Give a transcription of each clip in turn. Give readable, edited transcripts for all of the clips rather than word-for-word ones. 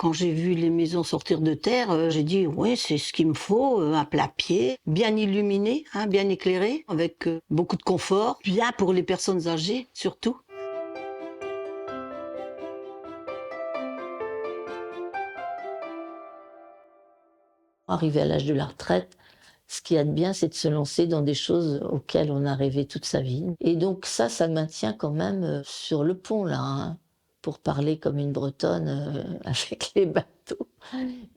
Quand j'ai vu les maisons sortir de terre, j'ai dit oui, c'est ce qu'il me faut, un plat-pied, bien illuminé, hein, bien éclairé, avec beaucoup de confort, bien pour les personnes âgées surtout. Arrivé à l'âge de la retraite, ce qu'il y a de bien, c'est de se lancer dans des choses auxquelles on a rêvé toute sa vie. Et donc ça maintient quand même sur le pont, là, hein, pour parler comme une Bretonne avec les bateaux.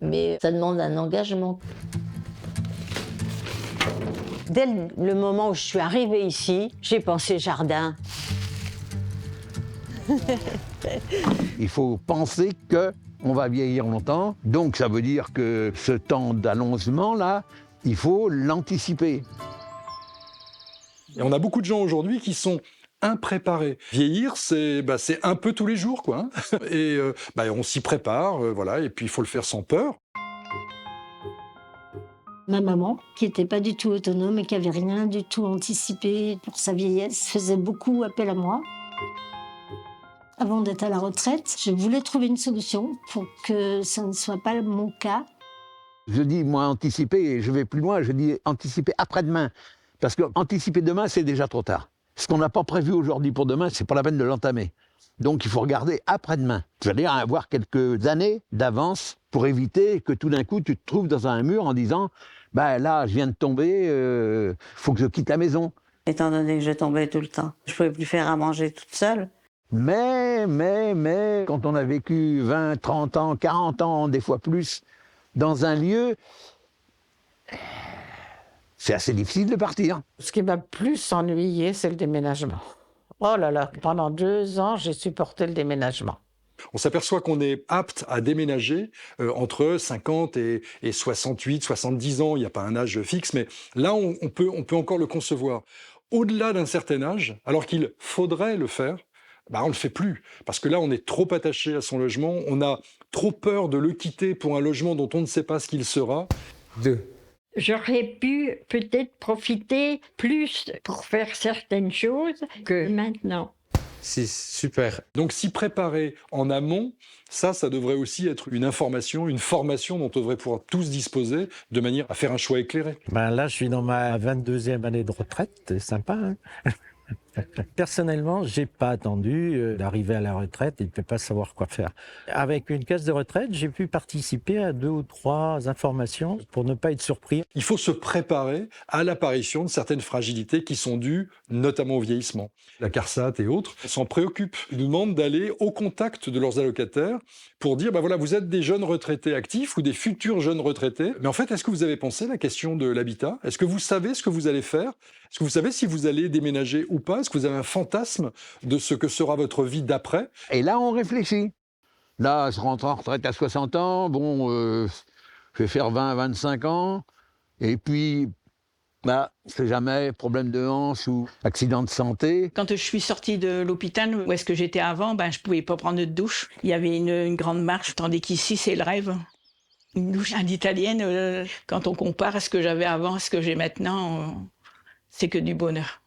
Mais ça demande un engagement. Dès le moment où je suis arrivée ici, j'ai pensé jardin. Il faut penser qu'on va vieillir longtemps, donc ça veut dire que ce temps d'allongement-là, il faut l'anticiper. Et on a beaucoup de gens aujourd'hui qui sont impréparés. Vieillir, c'est un peu tous les jours, quoi. Hein. Et on s'y prépare, voilà, et puis il faut le faire sans peur. Ma maman, qui n'était pas du tout autonome et qui n'avait rien du tout anticipé pour sa vieillesse, faisait beaucoup appel à moi. Avant d'être à la retraite, je voulais trouver une solution pour que ça ne soit pas mon cas. Je dis, moi, anticiper, et je vais plus loin, je dis anticiper après-demain. Parce que anticiper demain, c'est déjà trop tard. Ce qu'on n'a pas prévu aujourd'hui pour demain, c'est pas la peine de l'entamer. Donc il faut regarder après-demain. C'est-à-dire avoir quelques années d'avance pour éviter que tout d'un coup, tu te trouves dans un mur en disant « là, je viens de tomber, faut que je quitte la maison ». Étant donné que je tombais tout le temps, je ne pouvais plus faire à manger toute seule. Mais, quand on a vécu 20, 30 ans, 40 ans, des fois plus, dans un lieu, c'est assez difficile de partir. Ce qui m'a plus ennuyé, c'est le déménagement. Oh là là, pendant 2 ans, j'ai supporté le déménagement. On s'aperçoit qu'on est apte à déménager entre 50 et 68, 70 ans. Il n'y a pas un âge fixe, mais là, on peut encore le concevoir. Au-delà d'un certain âge, alors qu'il faudrait le faire, on ne le fait plus. Parce que là, on est trop attaché à son logement, on a trop peur de le quitter pour un logement dont on ne sait pas ce qu'il sera. 2. J'aurais pu peut-être profiter plus pour faire certaines choses que maintenant. 6. Super. Donc s'y préparer en amont, ça devrait aussi être une information, une formation dont on devrait pouvoir tous disposer de manière à faire un choix éclairé. Là, je suis dans ma 22e année de retraite, c'est sympa, hein. Personnellement, j'ai pas attendu d'arriver à la retraite et de ne pas savoir quoi faire. Avec une caisse de retraite, j'ai pu participer à 2 ou 3 informations pour ne pas être surpris. Il faut se préparer à l'apparition de certaines fragilités qui sont dues notamment au vieillissement. La CARSAT et autres s'en préoccupent. Ils nous demandent d'aller au contact de leurs allocataires pour dire, vous êtes des jeunes retraités actifs ou des futurs jeunes retraités. Mais en fait, est-ce que vous avez pensé à la question de l'habitat? Est-ce que vous savez ce que vous allez faire? Est-ce que vous savez si vous allez déménager ou pas? Est-ce que vous avez un fantasme de ce que sera votre vie d'après? Et là, on réfléchit. Là, je rentre en retraite à 60 ans, je vais faire 20, 25 ans, et puis, c'est jamais problème de hanche ou accident de santé. Quand je suis sortie de l'hôpital, où est-ce que j'étais avant, je pouvais pas prendre de douche. Il y avait une grande marche, tandis qu'ici, c'est le rêve. Une douche italienne, quand on compare à ce que j'avais avant, à ce que j'ai maintenant, c'est que du bonheur.